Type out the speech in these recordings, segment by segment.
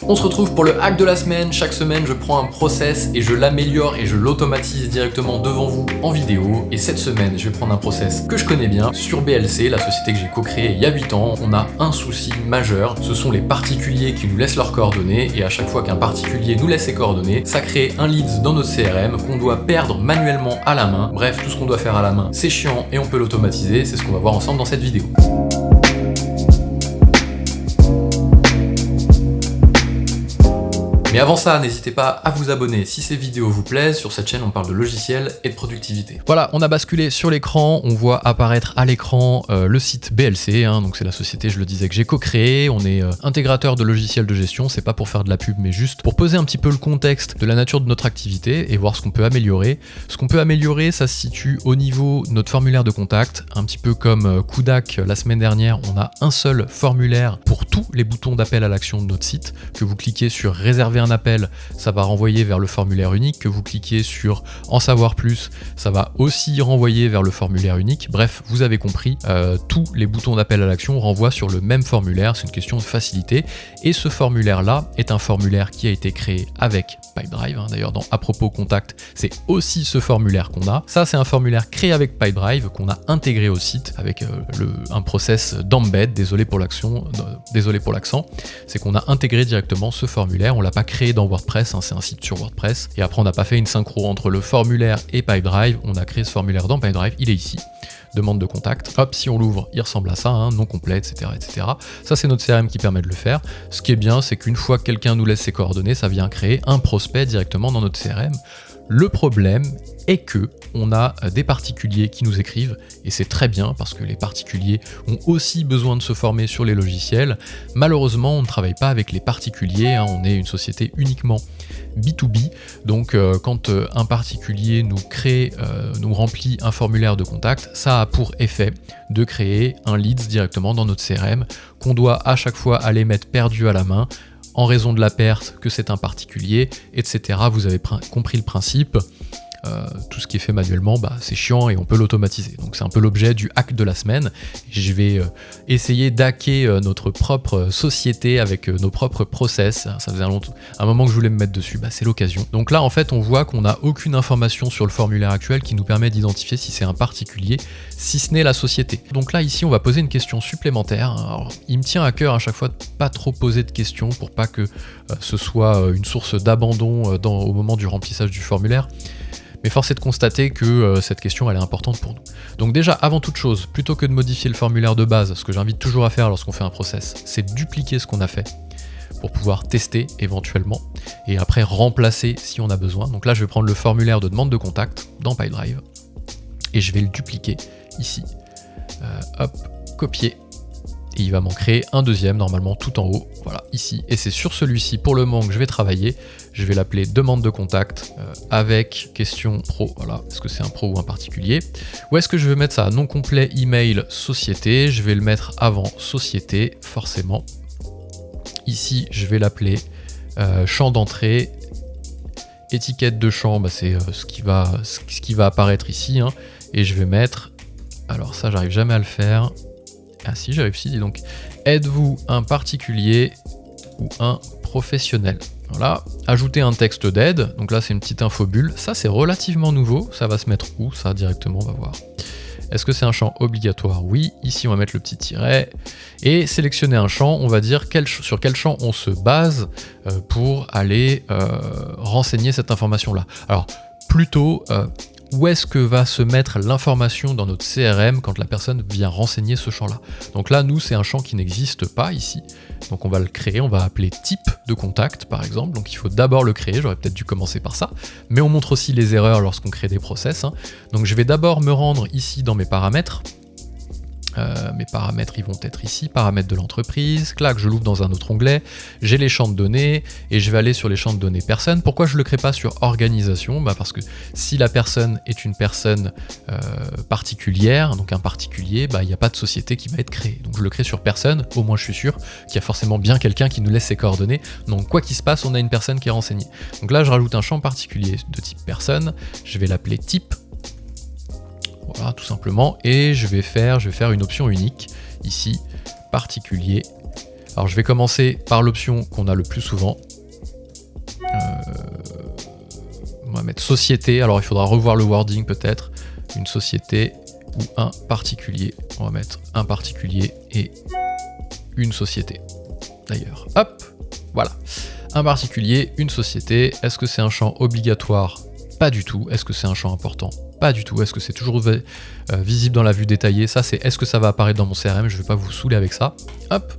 On se retrouve pour le hack de la semaine. Chaque semaine, je prends un process et je l'améliore et je l'automatise directement devant vous en vidéo. Et cette semaine, je vais prendre un process que je connais bien sur BLC, la société que j'ai co-créée il y a 8 ans. On a un souci majeur, ce sont les particuliers qui nous laissent leurs coordonnées. Et à chaque fois qu'un particulier nous laisse ses coordonnées, ça crée un leads dans notre CRM qu'on doit perdre manuellement à la main. Bref, tout ce qu'on doit faire à la main, c'est chiant et on peut l'automatiser. C'est ce qu'on va voir ensemble dans cette vidéo. Mais avant ça, n'hésitez pas à vous abonner si ces vidéos vous plaisent. Sur cette chaîne, on parle de logiciels et de productivité. Voilà, on a basculé sur l'écran. On voit apparaître à l'écran le site BLC. Donc c'est la société, je le disais, que j'ai co-créée. On est intégrateur de logiciels de gestion. C'est pas pour faire de la pub, mais juste pour poser un petit peu le contexte de la nature de notre activité et voir ce qu'on peut améliorer. Ce qu'on peut améliorer, ça se situe au niveau de notre formulaire de contact. Un petit peu comme Kudak la semaine dernière, on a un seul formulaire pour tous les boutons d'appel à l'action de notre site. Que vous cliquez sur réserver un appel, ça va renvoyer vers le formulaire unique. Que vous cliquez sur en savoir plus, ça va aussi renvoyer vers le formulaire unique. Bref, vous avez compris, tous les boutons d'appel à l'action renvoient sur le même formulaire. C'est une question de facilité. Et ce formulaire-là est un formulaire qui a été créé avec Pipedrive. D'ailleurs, dans à propos contact, c'est aussi ce formulaire qu'on a. Ça, c'est un formulaire créé avec Pipedrive qu'on a intégré au site avec un process d'embed. Désolé pour l'accent. C'est qu'on a intégré directement ce formulaire. On l'a pas créé dans WordPress, c'est un site sur WordPress. Et après, on n'a pas fait une synchro entre le formulaire et Pipedrive. On a créé ce formulaire dans Pipedrive. Il est ici. Demande de contact. Hop, si on l'ouvre, il ressemble à ça, nom complet, etc., etc. Ça, c'est notre CRM qui permet de le faire. Ce qui est bien, c'est qu'une fois que quelqu'un nous laisse ses coordonnées, ça vient créer un prospect directement dans notre CRM. Le problème est que on a des particuliers qui nous écrivent, et c'est très bien parce que les particuliers ont aussi besoin de se former sur les logiciels. Malheureusement, on ne travaille pas avec les particuliers, on est une société uniquement B2B, donc quand un particulier nous remplit un formulaire de contact, ça a pour effet de créer un leads directement dans notre CRM qu'on doit à chaque fois aller mettre perdu à la main en raison de la perte que c'est un particulier, etc. Vous avez compris le principe. Tout ce qui est fait manuellement, c'est chiant et on peut l'automatiser. Donc c'est un peu l'objet du hack de la semaine. Je vais essayer d'hacker notre propre société avec nos propres process. Ça faisait un moment que je voulais me mettre dessus, c'est l'occasion. Donc là en fait on voit qu'on n'a aucune information sur le formulaire actuel qui nous permet d'identifier si c'est un particulier, si ce n'est la société. Donc là ici on va poser une question supplémentaire. Alors, il me tient à cœur à chaque fois de pas trop poser de questions pour pas que ce soit une source d'abandon au moment du remplissage du formulaire. Mais force est de constater que cette question elle est importante pour nous. Donc déjà, avant toute chose, plutôt que de modifier le formulaire de base, ce que j'invite toujours à faire lorsqu'on fait un process, c'est de dupliquer ce qu'on a fait pour pouvoir tester éventuellement et après remplacer si on a besoin. Donc là, je vais prendre le formulaire de demande de contact dans Pipedrive et je vais le dupliquer ici. Hop, copier. Et il va m'en créer un deuxième, normalement tout en haut, voilà, ici. Et c'est sur celui-ci, pour le moment, que je vais travailler. Je vais l'appeler demande de contact avec question pro. Voilà, est-ce que c'est un pro ou un particulier? Où est-ce que je vais mettre ça? Nom complet, email, société. Je vais le mettre avant société, forcément. Ici, je vais l'appeler champ d'entrée. Étiquette de champ, c'est ce qui va apparaître ici. Et je vais mettre, alors ça, j'arrive jamais à le faire. Ah si, j'arrive ici, dis donc. Êtes-vous un particulier ou un professionnel? Voilà. Ajouter un texte d'aide. Donc là, c'est une petite infobulle. Ça, c'est relativement nouveau. Ça va se mettre où? Ça, directement, on va voir. Est-ce que c'est un champ obligatoire? Oui. Ici, on va mettre le petit tiret. Et sélectionner un champ, on va dire sur quel champ on se base pour aller renseigner cette information-là. Alors, plutôt... où est-ce que va se mettre l'information dans notre CRM quand la personne vient renseigner ce champ-là? Donc là, nous, c'est un champ qui n'existe pas ici. Donc on va le créer, on va appeler type de contact, par exemple. Donc il faut d'abord le créer, j'aurais peut-être dû commencer par ça. Mais on montre aussi les erreurs lorsqu'on crée des process. Donc je vais d'abord me rendre ici dans mes paramètres. Mes paramètres ils vont être ici, paramètres de l'entreprise, clac, je l'ouvre dans un autre onglet, j'ai les champs de données et je vais aller sur les champs de données personne. Pourquoi je ne le crée pas sur organisation? Parce que si la personne est une personne particulière, donc un particulier, il n'y a pas de société qui va être créée. Donc je le crée sur personne, au moins je suis sûr qu'il y a forcément bien quelqu'un qui nous laisse ses coordonnées. Donc quoi qu'il se passe, on a une personne qui est renseignée. Donc là je rajoute un champ particulier de type personne, je vais l'appeler type. Voilà, tout simplement, et je vais faire une option unique, ici, particulier, Alors je vais commencer par l'option qu'on a le plus souvent. On va mettre société, alors il faudra revoir le wording peut-être. Une société ou un particulier. On va mettre un particulier et une société. D'ailleurs, hop, voilà. Un particulier, une société. Est-ce que c'est un champ obligatoire? Pas du tout. Est-ce que c'est un champ important? Pas du tout. Est-ce que c'est toujours visible dans la vue détaillée? Ça, c'est est-ce que ça va apparaître dans mon CRM? Je ne vais pas vous saouler avec ça. Hop.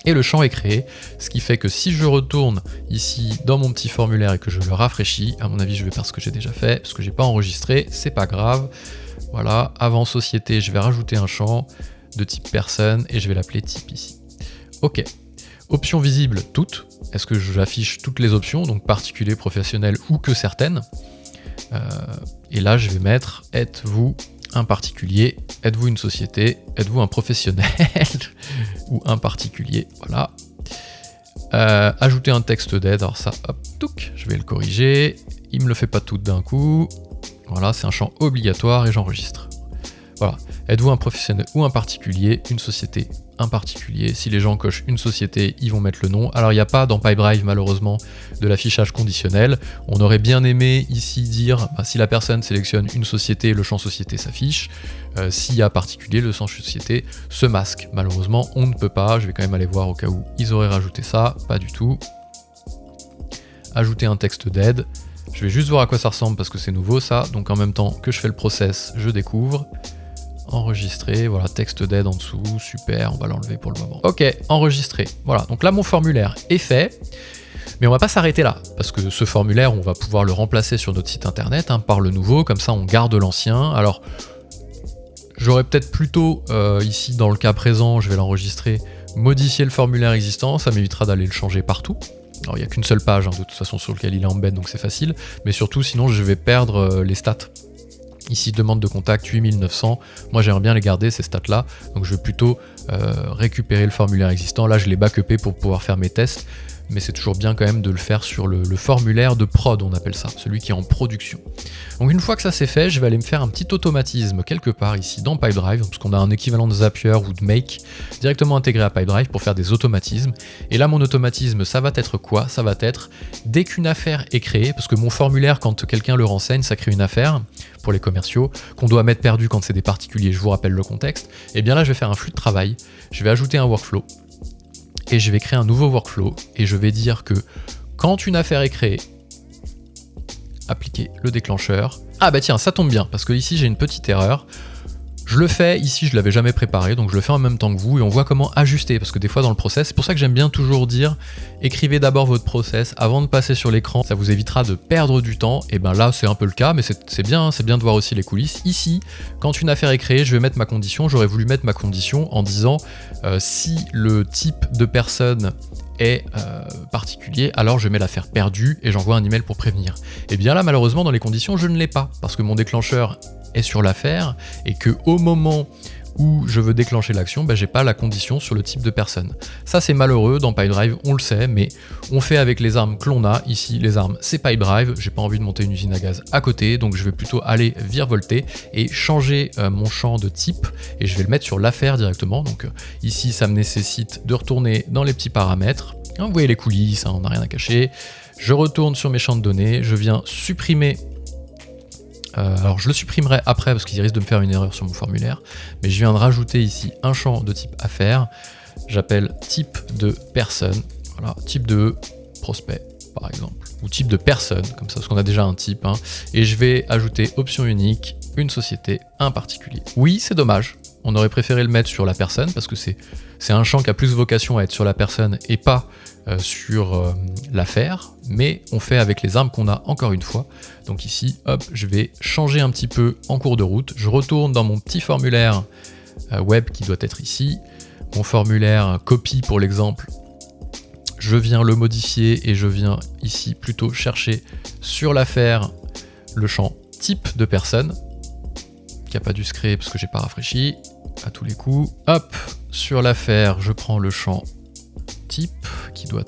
Et le champ est créé, ce qui fait que si je retourne ici dans mon petit formulaire et que je le rafraîchis, à mon avis je vais faire ce que j'ai déjà fait, parce que j'ai pas enregistré, c'est pas grave. Voilà, avant société, je vais rajouter un champ de type personne et je vais l'appeler type ici. Ok, options visibles toutes, est-ce que j'affiche toutes les options, donc particulier, professionnel ou que certaines? Et là je vais mettre êtes-vous un particulier, êtes-vous une société, êtes-vous un professionnel ou un particulier, voilà. Ajouter un texte d'aide, alors ça, hop, touc, je vais le corriger, il me le fait pas tout d'un coup, voilà, c'est un champ obligatoire et j'enregistre. Voilà, êtes-vous un professionnel ou un particulier, une société, un particulier. Si les gens cochent une société, ils vont mettre le nom. Alors il n'y a pas dans Pipedrive malheureusement de l'affichage conditionnel. On aurait bien aimé ici dire si la personne sélectionne une société, le champ société s'affiche. S'il y a particulier, le champ société se masque. Malheureusement, on ne peut pas. Je vais quand même aller voir au cas où ils auraient rajouté ça. Pas du tout. Ajouter un texte d'aide. Je vais juste voir à quoi ça ressemble parce que c'est nouveau ça. Donc en même temps que je fais le process, je découvre. Enregistrer, voilà, texte d'aide en dessous, super, on va l'enlever pour le moment. Ok, enregistré, voilà, donc là mon formulaire est fait, mais on va pas s'arrêter là, parce que ce formulaire, on va pouvoir le remplacer sur notre site internet par le nouveau, comme ça on garde l'ancien. Alors, j'aurais peut-être plutôt, ici dans le cas présent, je vais l'enregistrer, modifier le formulaire existant, ça m'évitera d'aller le changer partout. Alors il n'y a qu'une seule page, de toute façon, sur laquelle il est embed, donc c'est facile, mais surtout, sinon je vais perdre les stats. Ici, demande de contact 8900. Moi, j'aimerais bien les garder, ces stats-là. Donc, je vais plutôt récupérer le formulaire existant. Là, je l'ai backupé pour pouvoir faire mes tests. Mais c'est toujours bien quand même de le faire sur le formulaire de prod, on appelle ça, celui qui est en production. Donc, une fois que ça c'est fait, je vais aller me faire un petit automatisme quelque part ici dans Pipedrive, parce qu'on a un équivalent de Zapier ou de Make directement intégré à Pipedrive pour faire des automatismes. Et là, mon automatisme, ça va être quoi? Ça va être dès qu'une affaire est créée, parce que mon formulaire, quand quelqu'un le renseigne, ça crée une affaire pour les commerciaux, qu'on doit mettre perdu quand c'est des particuliers, je vous rappelle le contexte. Et bien là, je vais faire un flux de travail, je vais ajouter un workflow, et je vais créer un nouveau workflow, et je vais dire que quand une affaire est créée, appliquer le déclencheur. Ah bah tiens, ça tombe bien, parce que ici j'ai une petite erreur. Je le fais, ici je l'avais jamais préparé, donc je le fais en même temps que vous, et on voit comment ajuster, parce que des fois dans le process, c'est pour ça que j'aime bien toujours dire, écrivez d'abord votre process avant de passer sur l'écran, ça vous évitera de perdre du temps, et ben là c'est un peu le cas, mais c'est bien de voir aussi les coulisses. Ici, quand une affaire est créée, je vais mettre ma condition, j'aurais voulu mettre ma condition en disant, si le type de personne est particulier, alors je mets l'affaire perdue et j'envoie un email pour prévenir. Et bien là malheureusement dans les conditions je ne l'ai pas, parce que mon déclencheur est sur l'affaire et que au moment où je veux déclencher l'action, j'ai pas la condition sur le type de personne. Ça c'est malheureux, dans Pipedrive on le sait, mais on fait avec les armes que l'on a. Ici les armes c'est Pipedrive, j'ai pas envie de monter une usine à gaz à côté, donc je vais plutôt aller virevolter et changer mon champ de type et je vais le mettre sur l'affaire directement. Donc ici ça me nécessite de retourner dans les petits paramètres. Vous voyez les coulisses, on n'a rien à cacher. Je retourne sur mes champs de données, je viens supprimer. Alors je le supprimerai après parce qu'il risque de me faire une erreur sur mon formulaire, mais je viens de rajouter ici un champ de type affaire, j'appelle type de personne, voilà, type de prospect par exemple, ou type de personne, comme ça, parce qu'on a déjà un type, et je vais ajouter option unique, une société, un particulier. Oui, c'est dommage, on aurait préféré le mettre sur la personne, parce que c'est un champ qui a plus vocation à être sur la personne et pas sur l'affaire, mais on fait avec les armes qu'on a encore une fois. Donc ici, hop, je vais changer un petit peu en cours de route. Je retourne dans mon petit formulaire web qui doit être ici. Mon formulaire copie pour l'exemple, je viens le modifier et je viens ici plutôt chercher sur l'affaire le champ type de personne, qui n'a pas dû se créer parce que j'ai pas rafraîchi à tous les coups. Hop, sur l'affaire, je prends le champ type qui doit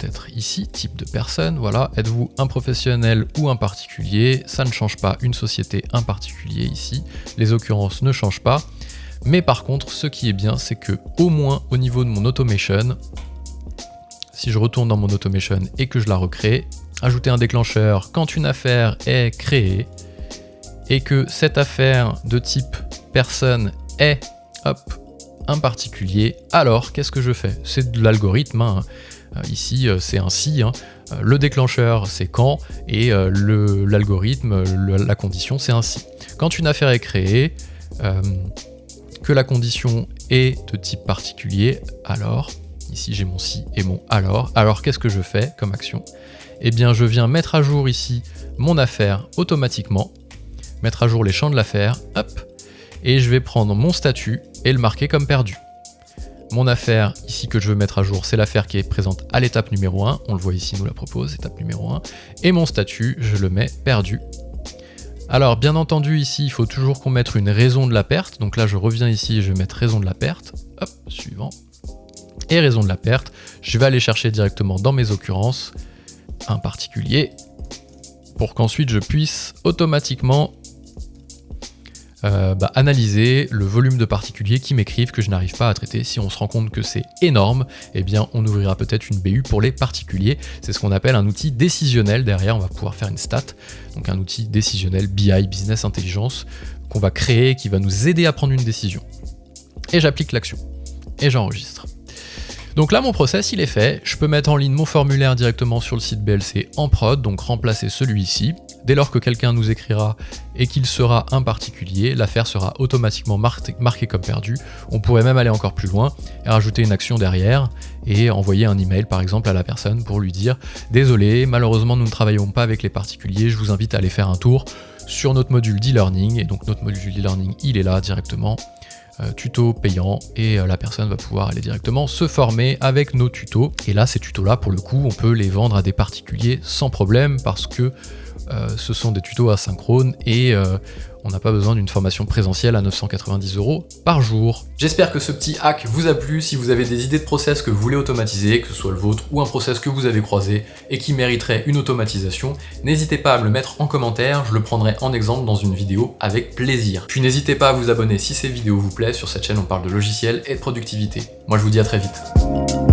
être ici, type de personne, voilà. Êtes-vous un professionnel ou un particulier? Ça ne change pas, une société, un particulier ici. Les occurrences ne changent pas. Mais par contre, ce qui est bien, c'est que au moins au niveau de mon automation, si je retourne dans mon automation et que je la recrée, ajouter un déclencheur quand une affaire est créée et que cette affaire de type personne est, hop, un particulier, alors qu'est-ce que je fais? C'est de l'algorithme, hein. Ici c'est un si, hein. Le déclencheur c'est quand et l'algorithme, la condition c'est un si. Quand une affaire est créée, que la condition est de type particulier, alors, ici j'ai mon si et mon alors qu'est-ce que je fais comme action? Eh bien je viens mettre à jour ici mon affaire automatiquement, mettre à jour les champs de l'affaire, hop, et je vais prendre mon statut et le marquer comme perdu. Mon affaire ici que je veux mettre à jour, c'est l'affaire qui est présente à l'étape numéro 1, on le voit ici, nous la propose, étape numéro 1, et mon statut, je le mets perdu. Alors bien entendu ici, il faut toujours qu'on mette une raison de la perte, donc là je reviens ici et je vais mettre raison de la perte, hop, suivant, et raison de la perte, je vais aller chercher directement dans mes occurrences un particulier, pour qu'ensuite je puisse automatiquement analyser le volume de particuliers qui m'écrivent que je n'arrive pas à traiter. Si on se rend compte que c'est énorme, eh bien on ouvrira peut-être une BU pour les particuliers. C'est ce qu'on appelle un outil décisionnel. Derrière, on va pouvoir faire une stat, donc un outil décisionnel, BI, Business Intelligence, qu'on va créer, qui va nous aider à prendre une décision. Et j'applique l'action. Et j'enregistre. Donc là, mon process, il est fait. Je peux mettre en ligne mon formulaire directement sur le site BLC en prod, donc remplacer celui-ci. Dès lors que quelqu'un nous écrira et qu'il sera un particulier, l'affaire sera automatiquement marquée comme perdue. On pourrait même aller encore plus loin et rajouter une action derrière et envoyer un email par exemple à la personne pour lui dire « Désolé, malheureusement nous ne travaillons pas avec les particuliers, je vous invite à aller faire un tour sur notre module d'e-learning. » Et donc notre module d'e-learning, il est là directement. Tuto payant et la personne va pouvoir aller directement se former avec nos tutos. Et là, ces tutos-là, pour le coup, on peut les vendre à des particuliers sans problème parce que ce sont des tutos asynchrones et on n'a pas besoin d'une formation présentielle à 990 € par jour. J'espère que ce petit hack vous a plu. Si vous avez des idées de process que vous voulez automatiser, que ce soit le vôtre ou un process que vous avez croisé et qui mériterait une automatisation, n'hésitez pas à me le mettre en commentaire, je le prendrai en exemple dans une vidéo avec plaisir. Puis n'hésitez pas à vous abonner si ces vidéos vous plaisent, sur cette chaîne on parle de logiciels et de productivité. Moi je vous dis à très vite.